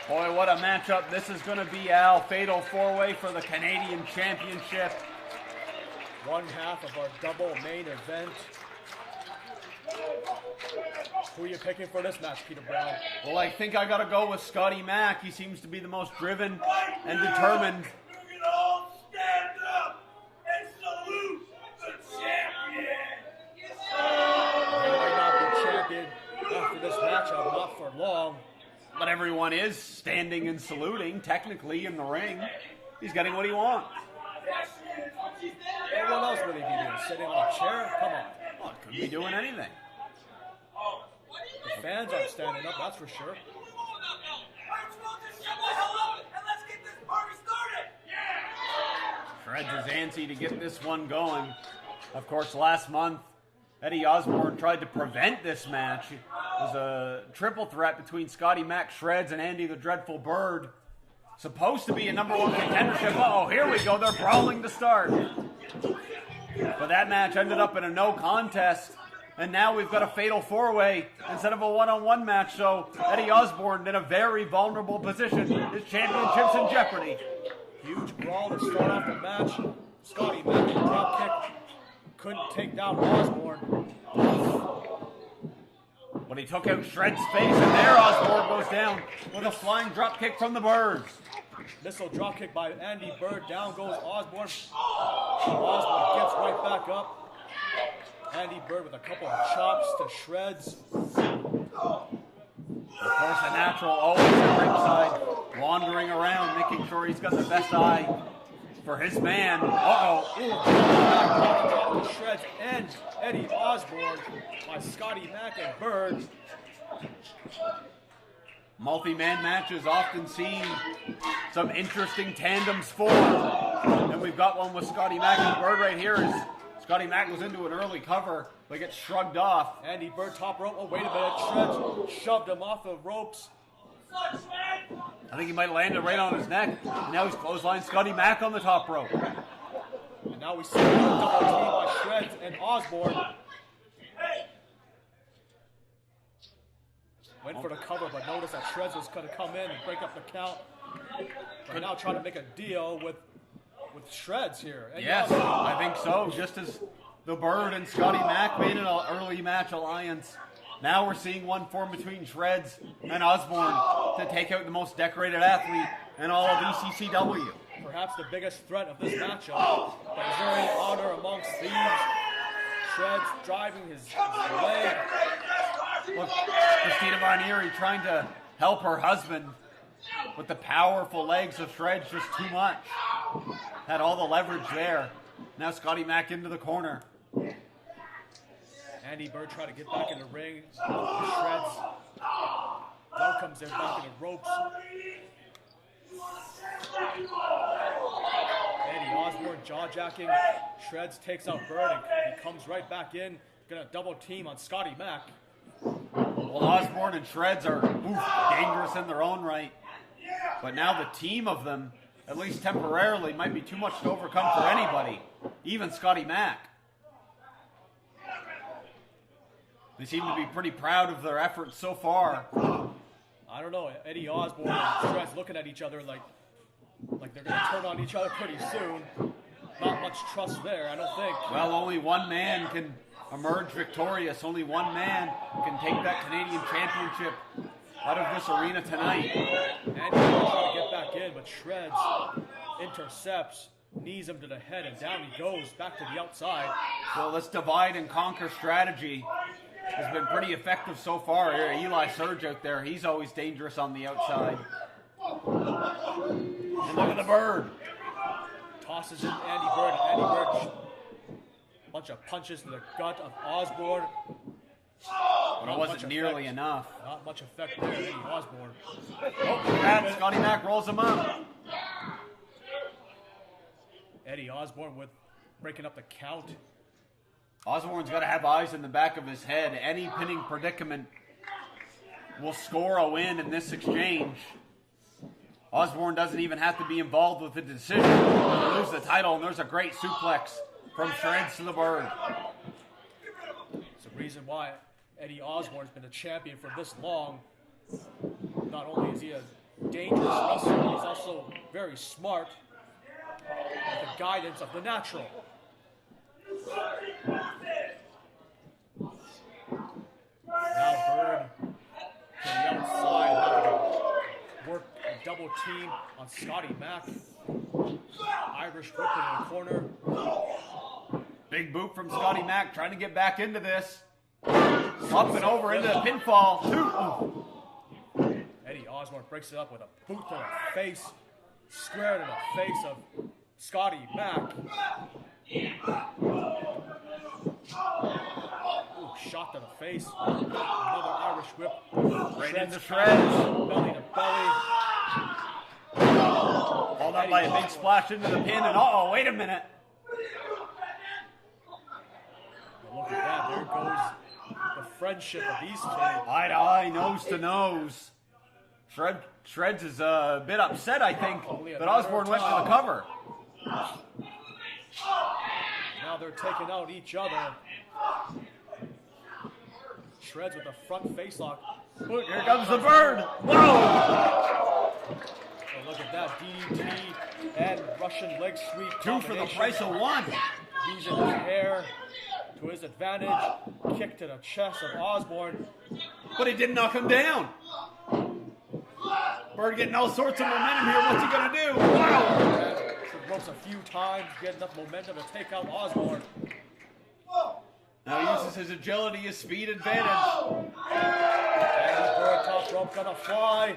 Boy, what a matchup. This is going to be Al. Fatal four-way for the Canadian Championship. One half of our double main event. Who are you picking for this match, Peter Brown? Well, I think I got to go with Scotty Mack. He seems to be the most driven and determined. You can all stand up and salute the champion. He might not be champion after this matchup, not for long. But everyone is standing and saluting, technically, in the ring. He's getting what he wants. What else would he be doing? Sitting on a chair? Come on. Well, could be doing anything. The fans aren't standing up, that's for sure. Shreddz is antsy to get this one going. Of course, last month, Eddie Osbourne tried to prevent this match. It was a triple threat between Scotty Mack, Shreddz, and Andy the Dreadful Bird. Supposed to be a number one contendership. Uh-oh, here we go. They're brawling to start. But that match ended up in a no contest. And now we've got a fatal four-way instead of a one-on-one match. So Eddie Osbourne in a very vulnerable position. His championship's in jeopardy. Huge brawl to start off the match. Scotty Mack drop kick. Couldn't take down Osbourne. But he took out Shredd's face, and there Osbourne goes down with a flying drop kick from the Birds. Missile drop kick by Andy Bird. Down goes Osbourne. Osbourne gets right back up. Andy Bird with a couple of chops to Shreddz. Of course, the natural always at ringside, wandering around, making sure he's got the best eye for his man. Uh-oh. Shreddz and Eddie Osbourne by Scotty Mack and Bird. Multi-man matches often seen some interesting tandems form. And we've got one with Scotty Mack and Bird right here. As Scotty Mack goes into an early cover, but gets shrugged off. Andy Bird top rope. Oh, wait a minute. Shreddz shoved him off the ropes. I think he might have landed right on his neck. And now he's clotheslined Scotty Mack on the top rope. And now we see a double team by Shreddz and Osbourne. Went for the cover, but notice that Shreddz was going to come in and break up the count. But now trying to make a deal with Shreddz here. And yes, I think so. Just as the Bird and Scotty Mack made an early match alliance, now we're seeing one form between Shreddz and Osbourne to take out the most decorated athlete in all of ECCW. Perhaps the biggest threat of this matchup. But is there any honor amongst thieves? Shreddz driving his leg. Look, Christina Von Eerie trying to help her husband with the powerful legs of Shreddz, just too much. Had all the leverage there. Now Scotty Mack into the corner. Andy Bird trying to get back in the ring. Shreddz. Doug comes in back in the ropes. Eddie Osbourne jaw-jacking. Shreddz takes out Bird and he comes right back in. Gonna double team on Scotty Mack. Well, Osbourne and Shreddz are dangerous in their own right. But now the team of them, at least temporarily, might be too much to overcome for anybody, even Scotty Mack. They seem to be pretty proud of their efforts so far. I don't know, Eddie Osbourne and Shreddz looking at each other like they're going to turn on each other pretty soon. Not much trust there, I don't think. Well, only one man can emerge victorious. Only one man can take that Canadian Championship out of this arena tonight. Andy trying to get back in, but Shreddz intercepts, knees him to the head, and down he goes, back to the outside. So this divide and conquer strategy has been pretty effective so far. Here, Eli Surge out there, he's always dangerous on the outside. And look at the Bird. Tosses in Andy Bird, and Andy Bird, bunch of punches to the gut of Osbourne. But it wasn't nearly enough. Not much effect there, Eddie Osbourne. Oh, and Scotty Mack rolls him up. Eddie Osbourne with breaking up the count. Osbourne's got to have eyes in the back of his head. Any pinning predicament will score a win in this exchange. Osbourne doesn't even have to be involved with the decision to lose the title, and there's a great suplex from Shreddz to the Bird. It's the reason why Eddie Osbourne's been a champion for this long. Not only is he a dangerous wrestler. He's also very smart with the guidance of the natural. Now Bird to the outside. Now they can work a double team on Scotty Mack. Irish whip in the corner. Big boot from Scotty Mack trying to get back into this. Up and over into the pinfall. Eddie Osbourne breaks it up with a boot to the face. Square to the face of Scotty Mack. Ooh, shot to the face. Another Irish whip. Right into Shreddz. Belly to belly. Called out by a big splash into the pin. And uh-oh, wait a minute. Look at that. There goes the friendship of these two. Eye to eye, nose to nose. Shreddz is a bit upset, I think, that Osbourne went to the cover. Now they're taking out each other. Shreddz with the front face lock. Look, here comes the Bird. Whoa! Oh, look at that DDT and Russian leg sweep. Two for the price of one. Using his hair to his advantage. Kick to the chest of Osbourne. But he didn't knock him down. Bird getting all sorts of momentum here. What's he going to do? Wow! Ropes a few times, get enough momentum to take out Osbourne. Now he uses his agility, his speed advantage. And the Bird top rope gonna fly.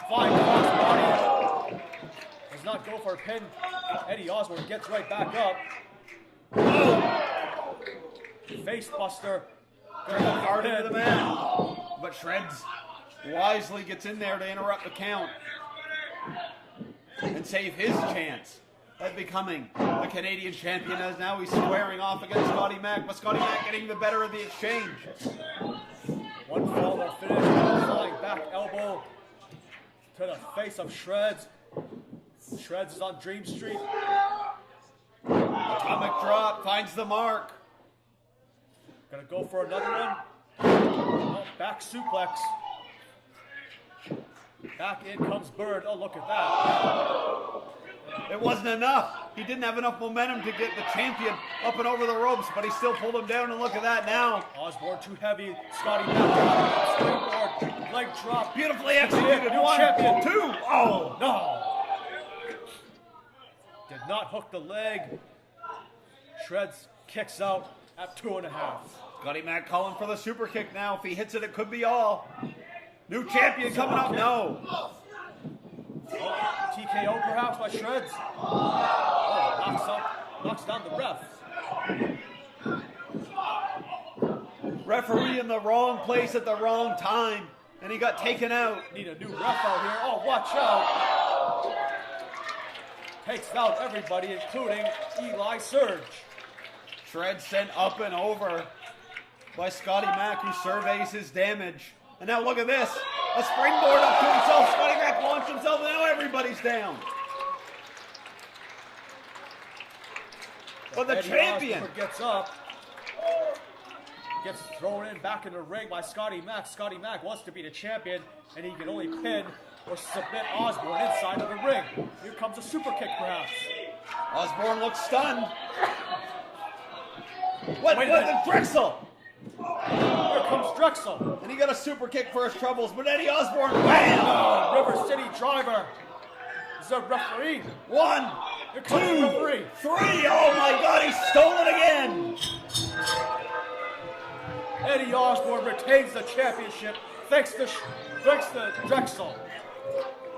Flying across body. Does not go for a pin. Eddie Osbourne gets right back up. Face buster. Hard into the man. But Shreddz wisely gets in there to interrupt the count and save his chance at becoming the Canadian champion, as now he's squaring off against Scotty Mack, but Scotty Mack getting the better of the exchange. One fall will finish. Flying back elbow to the face of Shreddz. Shreddz is on Dream Street. Atomic drop finds the mark. Gonna go for another one. Oh, back suplex. Back in comes Bird. Oh, look at that. It wasn't enough. He didn't have enough momentum to get the champion up and over the ropes, but he still pulled him down, and look at that now. Osbourne too heavy. Scotty Mack. Springboard. Leg drop. Beautifully executed. New One, champion. two. Oh, no. Did not hook the leg. Shreddz kicks out at 2.5. Scotty Mack calling for the super kick now. If he hits it, it could be all. New champion coming up. No. TKO perhaps by Shreddz. Oh, knocks down the ref. Referee in the wrong place at the wrong time, and he got taken out. Need a new ref out here. Oh, watch out. Takes out everybody, including Eli Surge. Shreddz sent up and over by Scotty Mack, who surveys his damage. And now look at this. A springboard up to himself. Scotty Mack launched himself, and now everybody's down. But the Eddie champion Osbourne gets up. Gets thrown in back in the ring by Scotty Mack. Scotty Mack wants to be the champion, and he can only pin or submit Osbourne inside of the ring. Here comes a super kick, perhaps. Osbourne looks stunned. What the Drexel? Here comes Drexel. And he got a super kick for his troubles, but Eddie Osbourne, wham! River City Driver. Is a referee. 1, Here comes the 2, referee. 3. Oh my God, he stole it again. Eddie Osbourne retains the championship thanks to Drexel.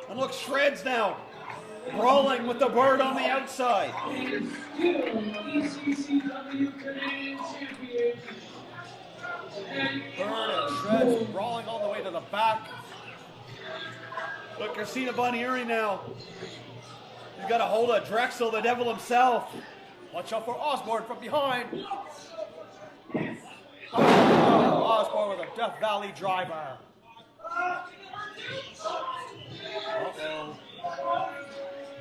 And look, Shreddz now brawling with the Bird on the outside. ECCW Canadian Champion. Bird and Shreddz brawling all the way to the back. Look, Christina Bonieri now. He's got a hold of Drexel, the devil himself. Watch out for Osbourne from behind. Osbourne with a Death Valley driver. Uh-oh.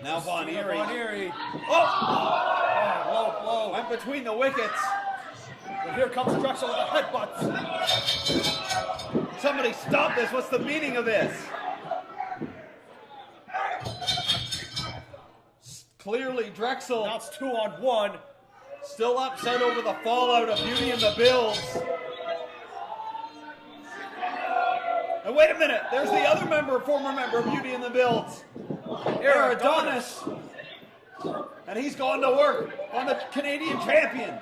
Now Bonieri. Bonieri. Oh! Low blow. Went between the wickets. But here comes Drexel with a headbutt. Somebody stop this. What's the meaning of this? Clearly, Drexel Now it's 2-on-1. still upset over the fallout of Beauty and the Builds. And wait a minute, there's the other former member of Beauty and the Builds, Adonis. And he's gone to work on the Canadian champion.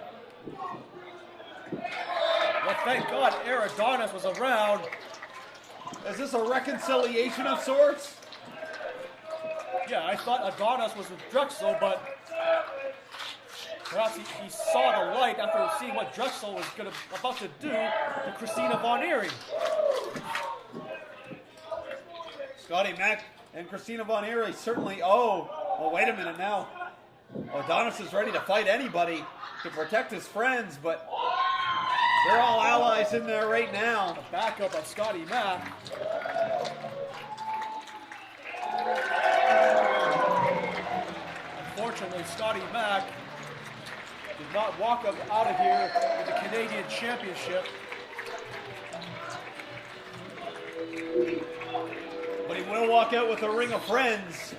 Well, thank God Adonis was around. Is this a reconciliation of sorts? Yeah, I thought Adonis was with Drexel, but perhaps he saw the light after seeing what Drexel was about to do to Christina Von Eerie. Scotty Mack and Christina Von Eerie certainly well, wait a minute now. Adonis is ready to fight anybody to protect his friends, but they're all allies in there right now. The backup of Scotty Mack. Unfortunately, Scotty Mack did not walk out of here with the Canadian Championship. But he will walk out with a ring of friends.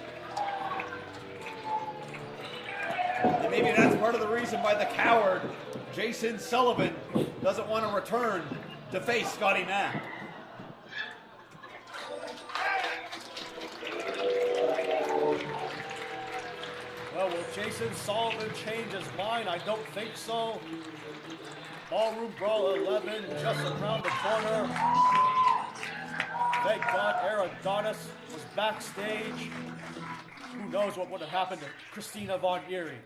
And maybe that's part of the reason why the coward, Jason Sullivan, doesn't want to return to face Scotty Mack. Well, will Jason Sullivan change his mind? I don't think so. Ballroom Brawl 11 just around the corner. Thank God Adonis was backstage. Who knows what would have happened to Christina Von Eerie.